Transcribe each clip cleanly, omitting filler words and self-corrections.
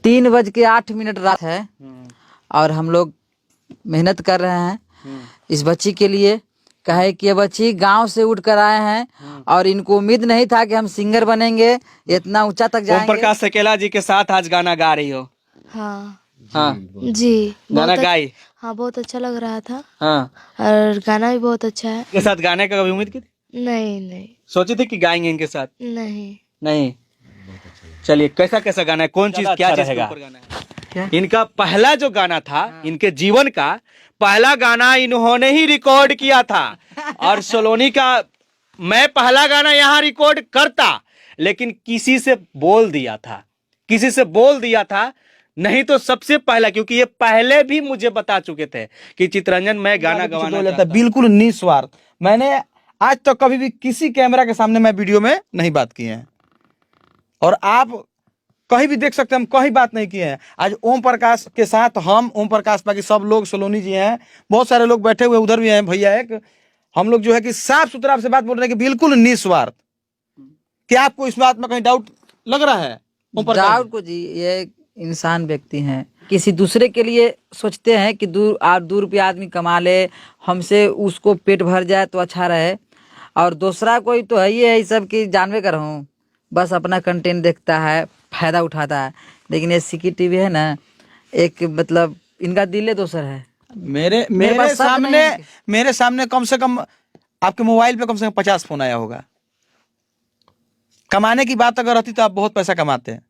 3:08 रात है और हम लोग मेहनत कर रहे हैं इस बच्ची के लिए। कहे कि ये बच्ची गांव से उठ कर आए हैं और इनको उम्मीद नहीं था कि हम सिंगर बनेंगे, इतना ऊंचा तक ओम जाएंगे। प्रकाश सकेला जी के साथ आज गाना गा रही हो। हाँ हाँ जी, गाना गाई। हाँ बहुत अच्छा लग रहा था हाँ और गाना भी बहुत अच्छा है। के साथ गाने का कभी उम्मीद की थी? नहीं सोची थी कि गाएंगे इनके साथ? नहीं। नहीं। चलिए कैसा कैसा गाना है, कौन चीज क्या चीज के ऊपर गाना है? इनका पहला जो गाना था इनके जीवन का पहला गाना इन्होंने ही रिकॉर्ड किया था। और सोलोनी का मैं पहला गाना यहाँ रिकॉर्ड करता लेकिन किसी से बोल दिया था नहीं तो सबसे पहला, क्योंकि ये पहले भी मुझे बता चुके थे कि चितरंजन मैं गाना गवाना चाहता हूं। बिल्कुल निस्वार्थ। मैंने आज तक कभी भी किसी कैमरा के सामने मैं वीडियो में नहीं बात किए हैं और आप कहीं भी देख सकते हैं हम कहीं बात नहीं किए हैं। आज ओम प्रकाश के साथ हम ओम प्रकाश बाकी सब लोग सोलोनी जी हैं, बहुत सारे लोग बैठे हुए उधर भी हैं भैया, एक हम लोग जो है कि साफ सुथरा आपसे बात बोल रहे हैं कि बिल्कुल निस्वार्थ। क्या आपको इस बात में कहीं डाउट लग रहा है? ओम प्रकाश डाउट को जी, ये इंसान व्यक्ति हैं, किसी दूसरे के लिए सोचते हैं कि 2 रुपया आदमी कमा ले, हमसे उसको पेट भर जाए तो अच्छा रहे। और दूसरा कोई तो है ही है सब की जानवे कर हूँ, बस अपना कंटेंट देखता है, फायदा उठाता है। लेकिन ये सिकी टीवी है ना, एक मतलब इनका दिल है दूसर है। मेरे सामने कम से कम आपके मोबाइल पे कम से कम 50 फोन आया होगा। कमाने की बात अगर रहती तो आप बहुत पैसा कमाते हैं,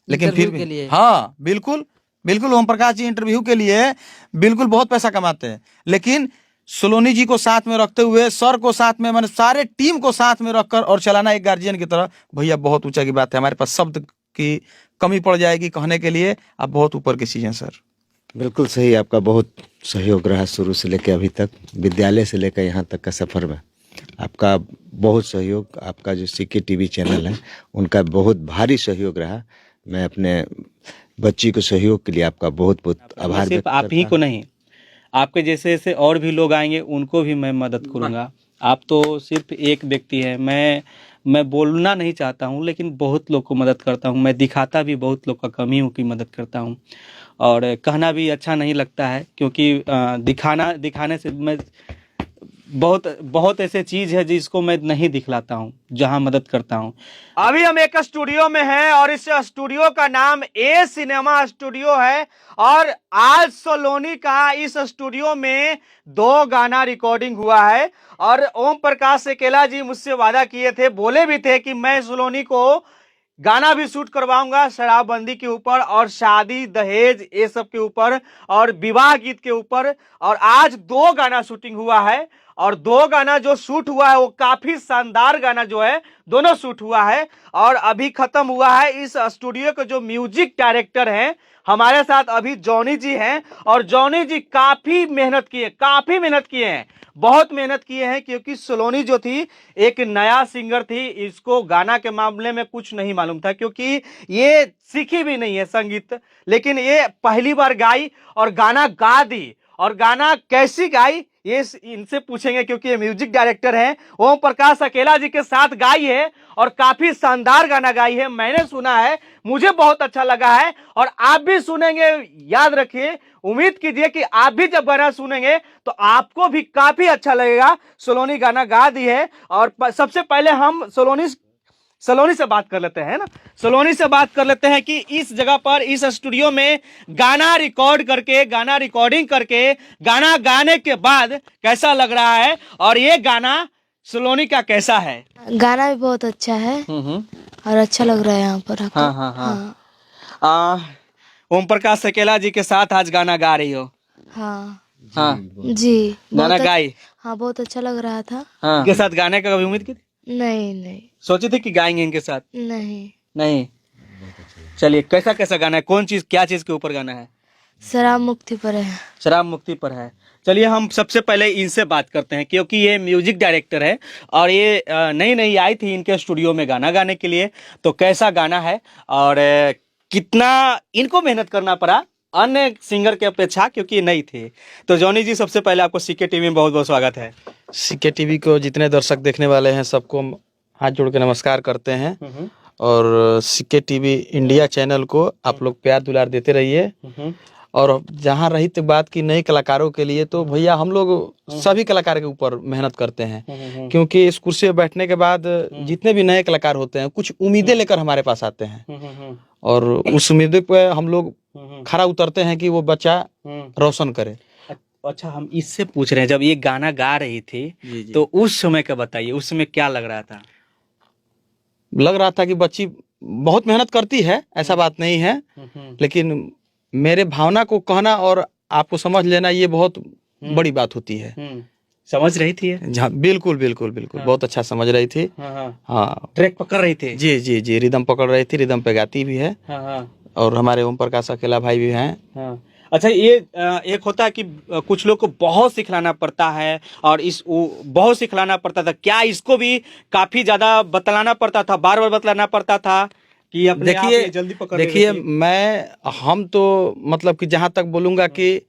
लेकिन फिर भी के लिए। हाँ बिल्कुल बिल्कुल ओम प्रकाश जी इंटरव्यू के लिए बिल्कुल बहुत पैसा कमाते हैं, लेकिन सोलोनी जी को साथ में रखते हुए, सर को साथ में, मैंने सारे टीम को साथ में रखकर और चलाना एक गार्जियन की तरह, भैया बहुत ऊंचा की बात है। हमारे पास शब्द की कमी पड़ जाएगी कहने के लिए, आप बहुत ऊपर की चीज हैं सर। बिल्कुल सही, आपका बहुत सहयोग रहा शुरू से लेकर अभी तक, विद्यालय से लेकर यहाँ तक का सफ़र में आपका बहुत सहयोग। आपका जो सीके टीवी चैनल है उनका बहुत भारी सहयोग रहा। मैं अपने बच्ची को सहयोग के लिए आपका बहुत बहुत आभार। सिर्फ आप ही को नहीं, आपके जैसे जैसे और भी लोग आएंगे उनको भी मैं मदद करूंगा। आप तो सिर्फ एक व्यक्ति है, मैं बोलना नहीं चाहता हूं लेकिन बहुत लोग को मदद करता हूं। मैं दिखाता भी बहुत लोग का कमी हूं कि मदद करता हूं, और कहना भी अच्छा नहीं लगता है क्योंकि दिखाने से मैं बहुत ऐसे चीज है जिसको मैं नहीं दिखलाता हूँ, जहां मदद करता हूँ। अभी हम एक स्टूडियो में हैं और इस स्टूडियो का नाम ए सिनेमा स्टूडियो है और आज सोलोनी का इस स्टूडियो में 2 गाना रिकॉर्डिंग हुआ है। और ओम प्रकाश सकेला जी मुझसे वादा किए थे, बोले भी थे कि मैं सोलोनी को गाना भी शूट करवाऊंगा शराबबंदी के ऊपर और शादी दहेज ये सब के ऊपर और विवाह गीत के ऊपर। और आज 2 गाना शूटिंग हुआ है और 2 गाना जो शूट हुआ है वो काफी शानदार गाना जो है दोनों शूट हुआ है और अभी खत्म हुआ है। इस स्टूडियो के जो म्यूजिक डायरेक्टर हैं हमारे साथ अभी जॉनी जी हैं और जॉनी जी काफी मेहनत किए हैं, बहुत मेहनत किए हैं, क्योंकि सोलोनी जो थी एक नया सिंगर थी, इसको गाना के मामले में कुछ नहीं मालूम था क्योंकि ये सीखी भी नहीं है संगीत, लेकिन ये पहली बार गाई और गाना गा दी। और गाना कैसी गाई ये इनसे पूछेंगे क्योंकि ये म्यूजिक डायरेक्टर हैं। ओम प्रकाश सकेला जी के साथ गाई है और काफी शानदार गाना गाई है, मैंने सुना है, मुझे बहुत अच्छा लगा है और आप भी सुनेंगे। याद रखिए, उम्मीद कीजिए कि आप भी जब गाना सुनेंगे तो आपको भी काफी अच्छा लगेगा। सोलोनी गाना गा दी है और सबसे पहले हम सोलोनी से बात कर लेते हैं ना, सोलोनी से बात कर लेते हैं कि इस जगह पर इस स्टूडियो में गाना रिकॉर्डिंग करके गाना गाने के बाद कैसा लग रहा है और ये गाना सोलोनी का कैसा है? गाना भी बहुत अच्छा है और अच्छा लग रहा है यहाँ पर आकर। हाँ। ओम प्रकाश सकेला जी के साथ आज गाना गा रही हो? हाँ जी गाना गाई। हाँ बहुत अच्छा लग रहा था। इनके साथ गाने का कभी उम्मीद की थी? नहीं। सोची थी कि गाएंगे इनके साथ? नहीं। चलिए कैसा गाना है, क्या चीज के ऊपर गाना है? शराब मुक्ति पर है। चलिए हम सबसे पहले इनसे बात करते हैं क्योंकि ये म्यूजिक डायरेक्टर है और ये नई आई थी इनके स्टूडियो में गाना गाने के लिए। तो कैसा गाना है और कितना इनको मेहनत करना पड़ा अन्य सिंगर के अपेक्षा, क्योंकि नई थे। तो जॉनी जी सबसे पहले आपको सीके टीवी में बहुत बहुत स्वागत है। सीके टीवी को जितने दर्शक देखने वाले हैं सबको हाथ जोड़ के नमस्कार करते हैं और सिक्के टीवी इंडिया चैनल को आप लोग प्यार दुलार देते रहिए। और जहाँ रही तो बात की नए कलाकारों के लिए, तो भैया हम लोग सभी कलाकार के ऊपर मेहनत करते हैं, क्योंकि इस कुर्सी पे बैठने के बाद जितने भी नए कलाकार होते हैं कुछ उम्मीदें लेकर हमारे पास आते हैं, और उस उम्मीद पे हम लोग खरा उतरते हैं कि वो बच्चा रोशन करे। अच्छा, हम इससे पूछ रहे हैं, जब ये गाना गा रही थी तो उस समय का बताइए, उस समय क्या लग रहा था? लग रहा था कि बच्ची बहुत मेहनत करती है, ऐसा बात नहीं है, लेकिन मेरे भावना को कहना और आपको समझ लेना ये बहुत बड़ी बात होती है। समझ रही थी ये? बिल्कुल बिल्कुल बिल्कुल, बहुत अच्छा समझ रही थी। हाँ, ट्रैक पकड़ रही थी? जी जी जी, रिदम पकड़ रही थी, रिदम पे गाती भी है। और हमारे ओम प्रकाश अकेला भाई भी हैं। अच्छा, ये एक होता है कि कुछ लोग को बहुत सिखलाना पड़ता है, और बहुत सिखलाना पड़ता था, क्या इसको भी काफी ज्यादा बतलाना पड़ता था, बार बार बतलाना पड़ता था कि अपने आप ये जल्दी पकड़ लेती है? हम तो मतलब कि जहां तक बोलूंगा कि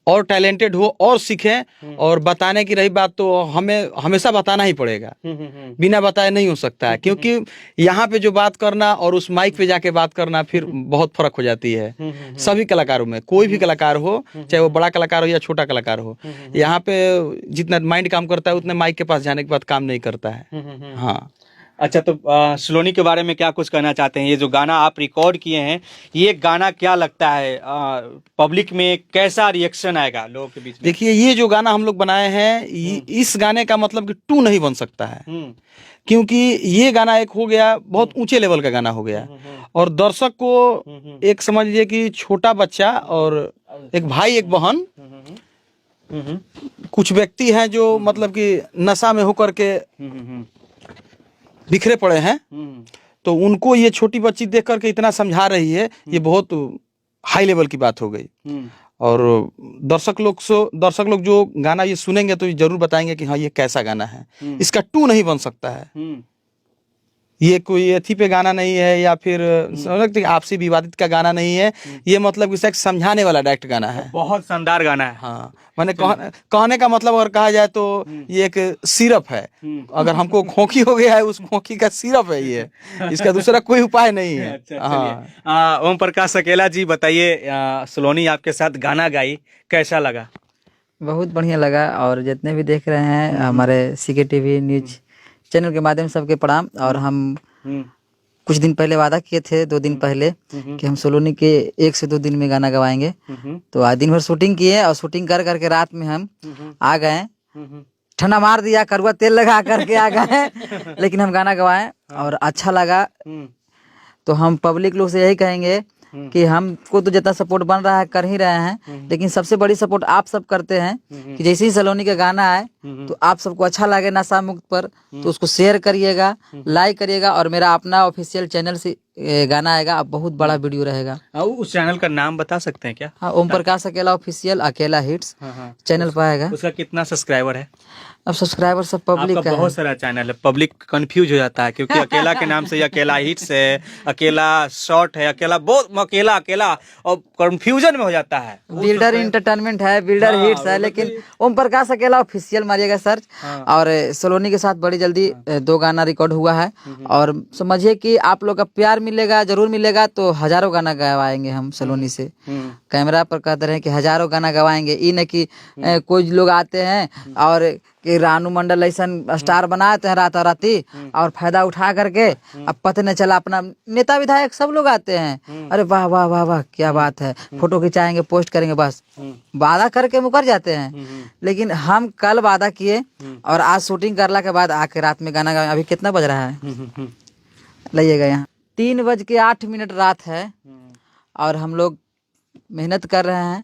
और टैलेंटेड हो और सीखें, और बताने की रही बात तो हमें हमेशा बताना ही पड़ेगा, बिना बताए नहीं हो सकता है, क्योंकि यहाँ पे जो बात करना और उस माइक पे जाके बात करना फिर बहुत फर्क हो जाती है। सभी कलाकारों में, कोई भी कलाकार हो, चाहे वो बड़ा कलाकार हो या छोटा कलाकार हो, यहाँ पे जितना माइंड काम करता है उतने माइक के पास जाने के बाद काम नहीं करता है। हाँ। अच्छा, तो सलोनी के बारे में क्या कुछ कहना चाहते हैं? ये जो गाना आप रिकॉर्ड किए हैं, ये गाना क्या लगता है पब्लिक में कैसा रिएक्शन आएगा लोगों के बीच में? देखिए, ये जो गाना हम लोग बनाए हैं, इस गाने का मतलब कि 2 नहीं बन सकता है, क्योंकि ये गाना एक हो गया बहुत ऊंचे लेवल का गाना हो गया, और दर्शक को एक समझ लीजिए कि छोटा बच्चा और एक भाई एक बहन, कुछ व्यक्ति हैं जो मतलब कि नशा में होकर के बिखरे पड़े हैं, तो उनको ये छोटी बच्ची देख करके इतना समझा रही है, ये बहुत हाई लेवल की बात हो गई। और दर्शक लोग जो गाना ये सुनेंगे तो ये जरूर बताएंगे कि हाँ ये कैसा गाना है। इसका 2 नहीं बन सकता है। ये कोई एथी पे गाना नहीं है, या फिर आपसी विवादित का गाना नहीं है, ये मतलब इसे समझाने वाला डायरेक्ट गाना है। बहुत शानदार गाना है। हाँ, मैंने कहने का मतलब अगर कहा जाए तो ये एक सिरप है, अगर हमको खोखी हो गया है उस खोखी का सिरप है ये, इसका दूसरा कोई उपाय नहीं है। अच्छा, ओम प्रकाश अकेला जी बताइए, सलोनी आपके साथ गाना गाई, कैसा लगा? बहुत बढ़िया लगा, और जितने भी देख रहे हैं हमारे सीके टीवी न्यूज चैनल के माध्यम से सबके प्रणाम। और हम कुछ दिन पहले वादा किए थे, 2 दिन पहले, कि हम सलोनी के 1 से 2 दिन में गाना गवाएंगे। तो आज दिन भर शूटिंग किए, और शूटिंग कर करके रात में हम आ गए, ठंडा मार दिया, कड़वा तेल लगा करके आ गए, लेकिन हम गाना गवाए और अच्छा लगा। तो हम पब्लिक लोग से यही कहेंगे कि हमको तो जितना सपोर्ट बन रहा है कर ही रहे हैं, लेकिन सबसे बड़ी सपोर्ट आप सब करते हैं कि जैसे ही सलोनी का गाना आए तो आप सबको अच्छा लगे नशा मुक्त पर, तो उसको शेयर करिएगा, लाइक करिएगा। और मेरा अपना ऑफिशियल चैनल से गाना आएगा, अब बहुत बड़ा वीडियो रहेगा। उस चैनल का नाम बता सकते हैं क्या? हाँ, ओम प्रकाश अकेला ऑफिशियल, अकेला हिट्स चैनल पर आएगा। उसका कितना सब्सक्राइबर है? अब सब्सक्राइबर सब पब्लिक आपका का बहुत सारा चैनल है, पब्लिक कंफ्यूज हो जाता है, क्योंकि अकेला के नाम से अकेला हिट्स है, अकेला शॉर्ट है, अकेला बहुत अकेला और कंफ्यूजन में हो जाता है। बिल्डर इंटरटेनमेंट है, बिल्डर हिट्स है, लेकिन ओम प्रकाश अकेला ऑफिशियल मारिएगा सर्च। और सलोनी के साथ बड़ी जल्दी 2 गाना रिकॉर्ड हुआ है, और समझिए कि आप लोग का प्यार मिलेगा, जरूर मिलेगा। तो हजारों गाना गवाएंगे हम सलोनी से, कैमरा पर कहते रहे कि हजारों गाना गवाएंगे। ये नहीं कि कोई लोग आते हैं और कि रानू मंडल ऐसा स्टार बनाते हैं रात राती, और फायदा उठा करके अब पता नहीं चला। अपना नेता विधायक सब लोग आते हैं, अरे वाह वाह वाह वाह क्या बात है, फोटो खिंचाएंगे, पोस्ट करेंगे, बस वादा करके मुकर जाते हैं। लेकिन हम कल वादा किए, और आज शूटिंग करला के बाद आके रात में गाना गाए। अभी कितना बज रहा है, लाइएगा यहाँ 3:08 रात है, और हम लोग मेहनत कर रहे हैं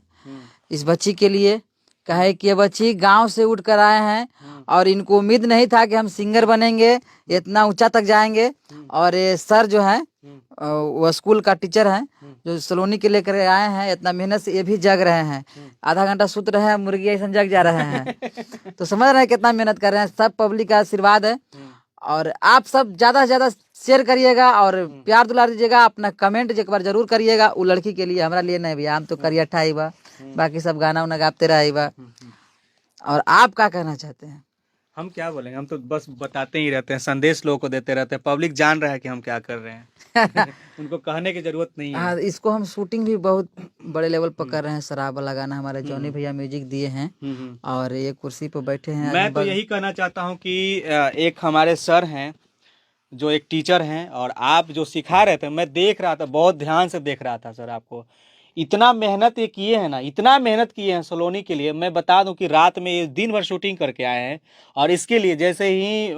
इस बच्ची के लिए। कहे कि ये बच्ची गांव से उठ कर आए हैं, और इनको उम्मीद नहीं था कि हम सिंगर बनेंगे, इतना ऊंचा तक जाएंगे। और ये सर जो है वो स्कूल का टीचर हैं, जो सलोनी के लेकर आए हैं, इतना मेहनत से ये भी जग रहे हैं, आधा घंटा सुत रहे हैं, मुर्गी ऐसा जग जा रहे हैं। तो समझ रहे हैं कितना मेहनत कर रहे हैं। सब पब्लिक का आशीर्वाद है, और आप सब ज्यादा से ज्यादा शेयर करिएगा और प्यार दुलार दीजिएगा। अपना कमेंट एक बार जरूर करिएगा। वो लड़की के लिए, हमारा लिए नहीं भैया, हम तो करिया ठाई बा, बाकी सब गाना उना गाते रहे बा। और आप क्या कहना चाहते हैं? हम क्या बोलेंगे, हम तो बस बताते ही रहते हैं, संदेश लोगों को देते रहते हैं, पब्लिक जान रहा है कि हम क्या कर रहे हैं। उनको कहने की जरूरत नहीं है। हाँ, इसको हम शूटिंग भी बहुत बड़े लेवल पर कर रहे हैं। शराब वाला गाना हमारे जॉनी भैया म्यूजिक दिए हैं और ये कुर्सी पर बैठे हैं। मैं तो यही कहना चाहता हूँ कि एक हमारे सर हैं जो एक टीचर हैं, और आप जो सिखा रहे थे, मैं देख रहा था, बहुत ध्यान से देख रहा था सर। आपको इतना मेहनत ये किए हैं ना, इतना मेहनत किए हैं सलोनी के लिए। मैं बता दूं कि रात में ये दिन भर शूटिंग करके आए हैं, और इसके लिए जैसे ही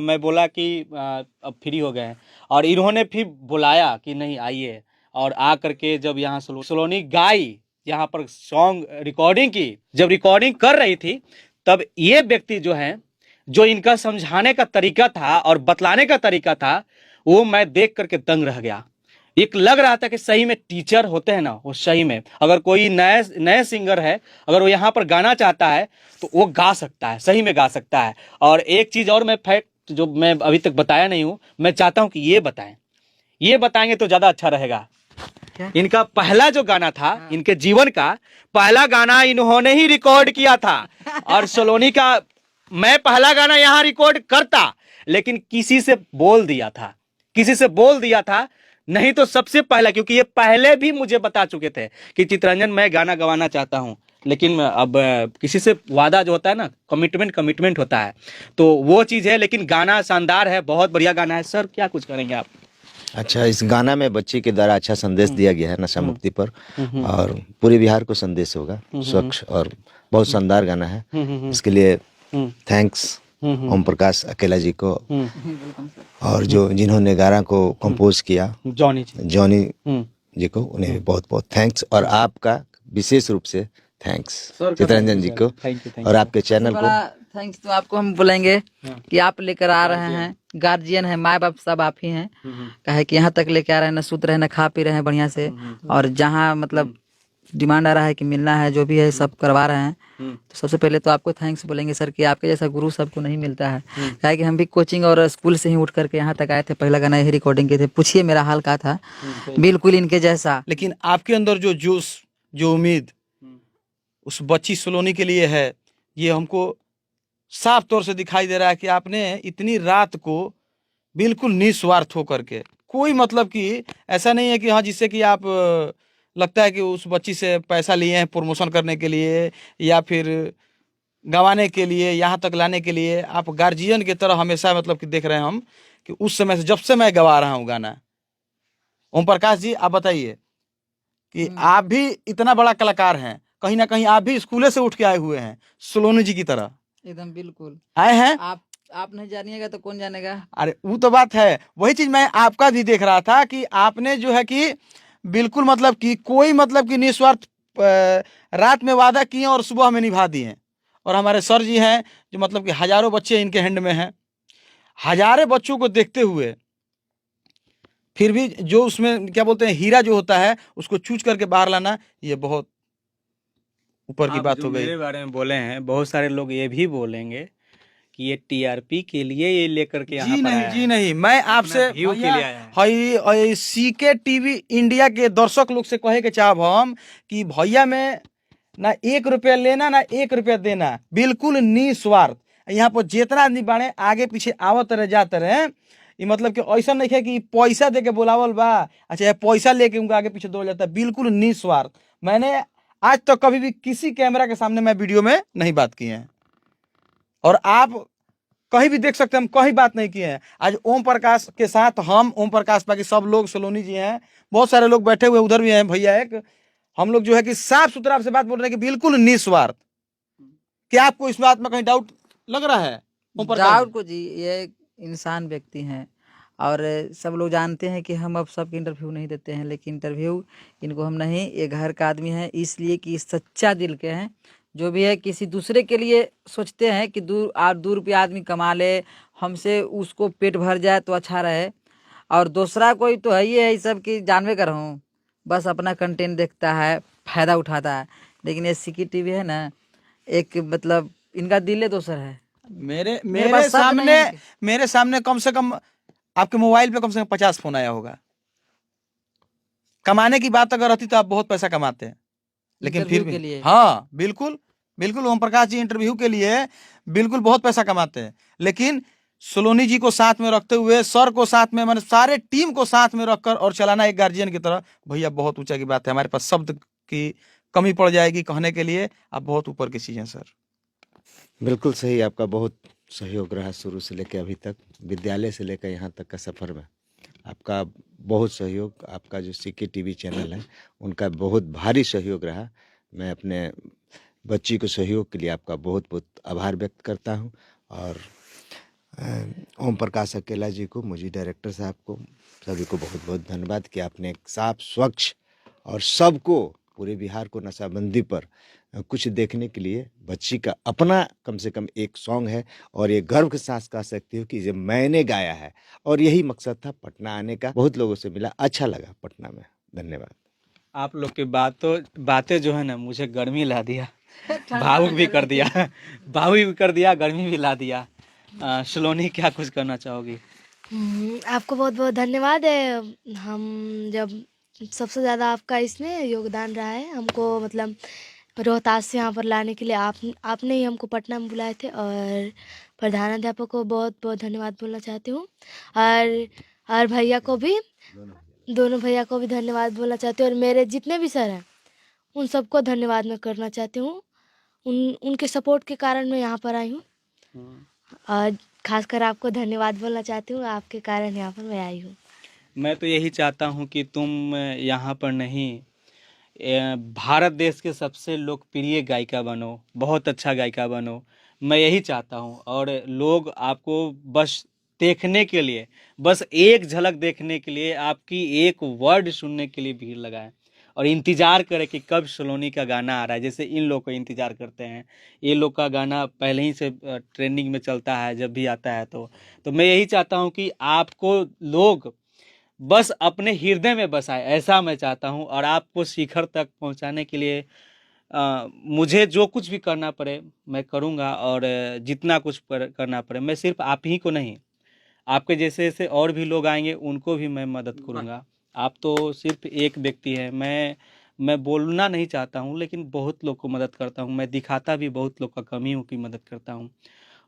मैं बोला कि अब फ्री हो गए हैं, और इन्होंने फिर बुलाया कि नहीं आइए, और आ करके जब यहाँ सलोनी गाई, यहाँ पर सॉन्ग रिकॉर्डिंग की, जब रिकॉर्डिंग कर रही थी, तब ये व्यक्ति जो है, जो इनका समझाने का तरीका था और बतलाने का तरीका था, वो मैं देख करके दंग रह गया। एक लग रहा था कि सही में टीचर होते हैं ना, वो सही में अगर कोई नए सिंगर है, अगर वो यहाँ पर गाना चाहता है तो वो गा सकता है, सही में गा सकता है। और एक चीज और, मैं फैक्ट जो मैं अभी तक बताया नहीं हूँ, मैं चाहता हूँ कि ये बताएं, ये बताएंगे तो ज्यादा अच्छा रहेगा। इनका पहला जो गाना था, इनके जीवन का पहला गाना इन्होंने ही रिकॉर्ड किया था। और सलोनी का मैं पहला गाना यहाँ रिकॉर्ड करता, लेकिन किसी से बोल दिया था, किसी से बोल दिया था, नहीं तो सबसे पहला, क्योंकि ये पहले भी मुझे बता चुके थे कि चित्ररंजन मैं गाना गवाना चाहता हूं, लेकिन अब किसी से वादा जो होता है ना, कमिटमेंट होता है, तो वो चीज है। लेकिन गाना शानदार है, बहुत बढ़िया गाना है। सर क्या कुछ करेंगे आप? अच्छा, इस गाना में बच्ची के द्वारा अच्छा संदेश दिया गया है नशा मुक्ति पर, और पूरे बिहार को संदेश होगा स्वच्छ, और बहुत शानदार गाना है। इसके लिए थैंक्स ओम प्रकाश अकेला जी को, और जो जिन्होंने गाना को कंपोज किया जॉनी जी को, उन्हें भी बहुत बहुत थैंक्स। और आपका विशेष रूप से थैंक्स चित्ररंजन जी को, और आपके चैनल को थैंक्स तो आपको हम बोलेंगे कि आप लेकर आ रहे हैं, गार्जियन है, माँ बाप सब आप ही हैं। कहे कि यहाँ तक लेके आ रहे हैं, न सूत रहे न खा पी रहे हैं बढ़िया से, और जहाँ मतलब डिमांड आ रहा है कि मिलना है, जो भी है सब करवा रहे हैं। तो सबसे पहले तो आपको थैंक्स बोलेंगे सर, कि आपके जैसा गुरु सबको नहीं मिलता है। कहे कि हम भी कोचिंग और स्कूल से ही उठ करके यहाँ तक आए थे, पहला गाना यही रिकॉर्डिंग किए थे, पूछिए मेरा हाल का था, बिल्कुल इनके जैसा। लेकिन आपके अंदर जो जोश, जो उम्मीद उस बच्ची सलोनी के लिए है, ये हमको साफ तौर से दिखाई दे रहा है कि आपने इतनी रात को बिल्कुल निस्वार्थ होकर के, कोई मतलब कि ऐसा नहीं है कि हाँ, जिससे कि आप लगता है कि उस बच्ची से पैसा लिए हैं प्रमोशन करने के लिए, या फिर गंवाने के लिए, यहाँ तक लाने के लिए। आप गार्जियन की तरह हमेशा मतलब कि देख रहे हैं हम, कि उस समय से, जब से मैं गवा रहा हूँ गाना। ओम प्रकाश जी, आप बताइए कि आप भी इतना बड़ा कलाकार हैं, कहीं ना कहीं आप भी स्कूले से उठ के आए हुए हैं सलोनी जी की तरह। एकदम बिल्कुल आए हैं आप नहीं जानिएगा तो कौन जानेगा। अरे वो तो बात है, वही चीज मैं आपका भी देख रहा था कि आपने जो है कि बिल्कुल मतलब कि कोई मतलब कि निस्वार्थ रात में वादा किए और सुबह में निभा दिए। और हमारे सर जी हैं जो मतलब कि हजारों बच्चे इनके हैंड में हैं, हजारों बच्चों को देखते हुए फिर भी जो उसमें क्या बोलते हैं हीरा जो होता है, उसको चूज करके बाहर लाना, ये बहुत ऊपर की बात हो गई। मेरे बारे में बोले हैं, बहुत सारे लोग ये भी बोलेंगे कि ये टीआरपी के लिए ये लेकर के यहाँ पर आया है। जी नहीं, मैं आपसे व्यू के लिए आया हई सीके टीवी इंडिया के दर्शक लोग से कहे के चाहब हम कि भैया में ना 1 रुपया लेना ना 1 रुपया देना, बिल्कुल निस्वार्थ। यहाँ पर जितना आदमी बाड़े आगे पीछे आवत रहे जाते रहे, ये मतलब कि ऐसा नहीं है कि पैसा दे के बुलावल बा, अच्छा पैसा लेके उनका आगे पीछे दौड़ जाता है, बिल्कुल निस्वार्थ। मैंने आज तक कभी भी किसी कैमरा के सामने मैं वीडियो में नहीं बात की है, और आप कहीं भी देख सकते हैं हम कहीं बात नहीं किए हैं। आज ओम प्रकाश के साथ हम, ओम प्रकाश बाकी सब लोग, सलोनी जी हैं, बहुत सारे लोग बैठे हुए उधर भी हैं भैया, एक हम लोग जो है कि साफ सुथरा आपसे बात बोल रहे हैं कि बिल्कुल निस्वार्थ। क्या आपको इस बात में कहीं डाउट लग रहा है? डाउट को जी, ये एक इंसान व्यक्ति हैं, और सब लोग जानते हैं कि हम अब सबके इंटरव्यू नहीं देते हैं, लेकिन इंटरव्यू इनको हम नहीं, ये घर का आदमी है, इसलिए कि सच्चा दिल के हैं। जो भी है किसी दूसरे के लिए सोचते हैं कि 2 रुपया आदमी कमा ले, हमसे उसको पेट भर जाए तो अच्छा रहे, और दूसरा कोई तो है ही है सब कि जानवे कर हूँ, बस अपना कंटेंट देखता है, फायदा उठाता है। लेकिन ये सिकी टीवी है ना, एक मतलब इनका दिल दोसर है। मेरे सामने कम से कम आपके मोबाइल पे कम से कम 50 फोन आया होगा। कमाने की बात अगर रहती तो आप बहुत पैसा कमाते हैं, लेकिन फिर भी हाँ बिल्कुल बिल्कुल ओम प्रकाश जी इंटरव्यू के लिए बिल्कुल बहुत पैसा कमाते हैं, लेकिन सलोनी जी को साथ में रखते हुए, सर को साथ में, मैंने सारे टीम को साथ में रखकर और चलाना एक गार्जियन की तरह, भैया बहुत ऊंचा की बात है। हमारे पास शब्द की कमी पड़ जाएगी कहने के लिए, आप बहुत ऊपर की चीज हैं सर। बिल्कुल सही, आपका बहुत सहयोग रहा शुरू से लेकर अभी तक, विद्यालय से लेकर यहाँ तक का सफ़र में आपका बहुत सहयोग। आपका जो सीके टीवी चैनल है उनका बहुत भारी सहयोग रहा। मैं अपने बच्ची को सहयोग के लिए आपका बहुत बहुत आभार व्यक्त करता हूँ। और ओम प्रकाश अकेला जी को, मुझे डायरेक्टर साहब को, सभी को बहुत बहुत धन्यवाद कि आपने एक साफ स्वच्छ और सबको, पूरे बिहार को नशाबंदी पर कुछ देखने के लिए बच्ची का अपना कम से कम एक सॉन्ग है, और ये गर्व के साथ कह सकती हूँ कि ये मैंने गाया है, और यही मकसद था पटना आने का। बहुत लोगों से मिला, अच्छा लगा पटना में। धन्यवाद। आप लोग की बातें जो है ना, मुझे गर्मी ला दिया, भावुक भी कर दिया, भावुक भी कर दिया, गर्मी भी ला दिया। सलोनी, क्या कुछ करना चाहोगी? आपको बहुत बहुत धन्यवाद है। हम जब सबसे ज़्यादा आपका इसमें योगदान रहा है, हमको मतलब रोहतास से यहाँ पर लाने के लिए आपने ही हमको पटना में बुलाए थे। और प्रधानाध्यापक को बहुत बहुत धन्यवाद बोलना चाहती हूँ। और भैया को भी, दोनों भैया को भी धन्यवाद बोलना चाहती हूँ। और मेरे जितने भी सर हैं उन सबको धन्यवाद मैं करना चाहती हूँ। उनके सपोर्ट के कारण मैं यहाँ पर आई हूँ। और खासकर आपको धन्यवाद बोलना चाहती हूँ, आपके कारण यहाँ पर मैं आई हूँ। मैं तो यही चाहता हूँ कि तुम यहाँ पर नहीं, भारत देश के सबसे लोकप्रिय गायिका बनो, बहुत अच्छा गायिका बनो। मैं यही चाहता हूँ। और लोग आपको बस देखने के लिए, बस एक झलक देखने के लिए, आपकी एक वर्ड सुनने के लिए भीड़ लगाएं और इंतज़ार करें कि कब सलोनी का गाना आ रहा है। जैसे इन लोग को इंतज़ार करते हैं, ये लोग का गाना पहले ही से ट्रेंडिंग में चलता है जब भी आता है। तो मैं यही चाहता हूँ कि आपको लोग बस अपने हृदय में बसाए, ऐसा मैं चाहता हूँ। और आपको शिखर तक पहुँचाने के लिए मुझे जो कुछ भी करना पड़े मैं करूँगा। और जितना कुछ करना पड़े, मैं सिर्फ आप ही को नहीं, आपके जैसे जैसे और भी लोग आएंगे उनको भी मैं मदद करूँगा। आप तो सिर्फ एक व्यक्ति है। मैं बोलना नहीं चाहता हूँ, लेकिन बहुत लोग को मदद करता हूँ। मैं दिखाता भी बहुत लोग का कमी हूँ कि मदद करता हूँ,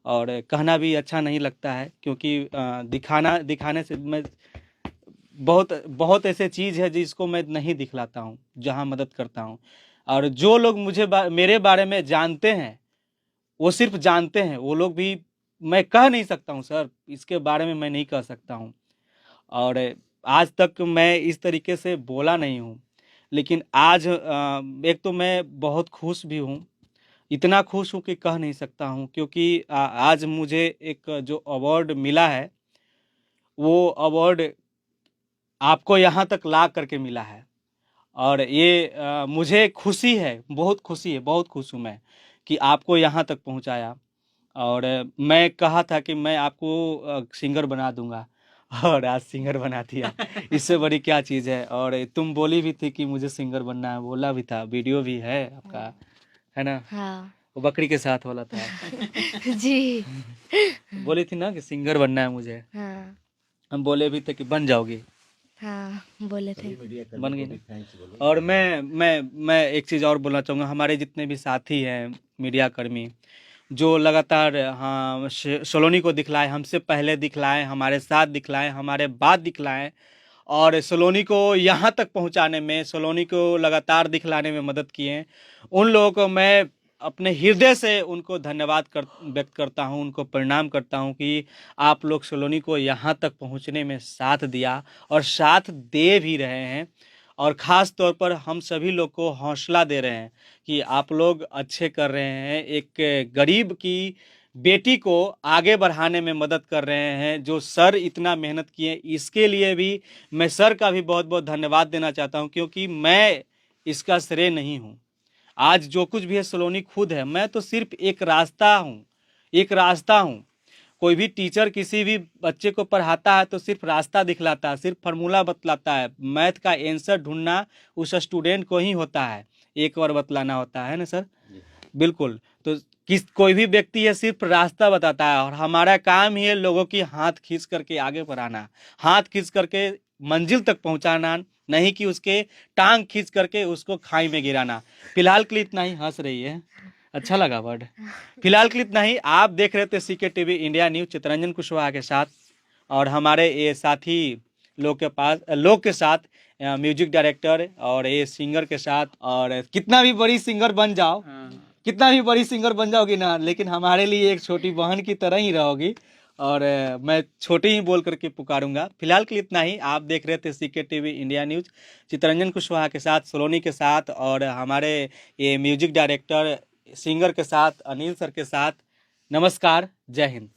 और कहना भी अच्छा नहीं लगता है, क्योंकि दिखाने से मैं बहुत बहुत ऐसे चीज़ है जिसको मैं नहीं दिखलाता हूँ, जहाँ मदद करता हूँ। और जो लोग मेरे बारे में जानते हैं, वो सिर्फ जानते हैं। वो लोग भी, मैं कह नहीं सकता हूँ सर, इसके बारे में मैं नहीं कह सकता हूँ। और आज तक मैं इस तरीके से बोला नहीं हूँ, लेकिन आज एक तो मैं बहुत खुश भी हूँ, इतना खुश हूँ कि कह नहीं सकता हूँ। क्योंकि आज मुझे एक जो अवार्ड मिला है, वो अवार्ड आपको यहाँ तक ला करके मिला है। और ये मुझे खुशी है, बहुत खुशी है, बहुत खुश हूँ मैं कि आपको यहाँ तक पहुँचाया। और मैं कहा था कि मैं आपको सिंगर बना दूंगा, और आज सिंगर बना दिया। इससे बड़ी क्या चीज़ है। और तुम बोली भी थी कि मुझे सिंगर बनना है, बोला भी था, वीडियो भी है आपका, है ना? हाँ वो बकरी के साथ वाला था। जी। बोली थी ना कि सिंगर बनना है मुझे, हाँ हम बोले भी थे कि बन जाओगी, हाँ बोले थे। बन गई ना। और मैं एक चीज़ और बोलना चाहूँगा, हमारे जितने भी साथी हैं मीडिया कर्मी, जो लगातार हाँ सलोनी को दिखलाए, हमसे पहले दिखलाए, हमारे साथ दिखलाए, हमारे बाद दिखलाए, और सलोनी को यहाँ तक पहुँचाने में, सलोनी को लगातार दिखलाने में मदद किए, उन लोगों को मैं अपने हृदय से उनको धन्यवाद व्यक्त करता हूँ, उनको प्रणाम करता हूँ कि आप लोग सलोनी को यहाँ तक पहुँचने में साथ दिया और साथ दे भी रहे हैं। और ख़ास तौर पर हम सभी लोग को हौसला दे रहे हैं कि आप लोग अच्छे कर रहे हैं, एक गरीब की बेटी को आगे बढ़ाने में मदद कर रहे हैं। जो सर इतना मेहनत किए, इसके लिए भी मैं सर का भी बहुत बहुत धन्यवाद देना चाहता हूं, क्योंकि मैं इसका श्रेय नहीं हूं। आज जो कुछ भी है सलोनी खुद है, मैं तो सिर्फ एक रास्ता हूं, एक रास्ता हूं। कोई भी टीचर किसी भी बच्चे को पढ़ाता है तो सिर्फ रास्ता दिखलाता है, सिर्फ फार्मूला बतलाता है। मैथ का आंसर ढूंढना उस स्टूडेंट को ही होता है, एक बार बतलाना होता है ना सर? बिल्कुल। तो कोई भी व्यक्ति है सिर्फ रास्ता बताता है, और हमारा काम ही है लोगों की हाथ खींच करके आगे बढ़ाना, हाथ खींच करके मंजिल तक पहुंचाना, नहीं कि उसके टांग खींच करके उसको खाई में गिराना। फिलहाल के लिए इतना ही। हंस रही है, अच्छा लगा वर्ड। फिलहाल के लिए इतना ही। आप देख रहे थे CK TV India News Chitranjan Kushwaha के साथ, और हमारे ये साथी लोग के साथ म्यूजिक डायरेक्टर और ये सिंगर के साथ। और कितना भी बड़ी सिंगर बन जाओ, कितना भी बड़ी सिंगर बन जाओगी ना, लेकिन हमारे लिए एक छोटी बहन की तरह ही रहोगी, और मैं छोटी ही बोल करके पुकारूंगा। फिलहाल के लिए इतना ही। आप देख रहे थे CK TV India News Chitranjan Kushwaha के साथ, सोलोनी के साथ, और हमारे ये म्यूजिक डायरेक्टर सिंगर के साथ, अनिल सर के साथ। नमस्कार, जय हिंद।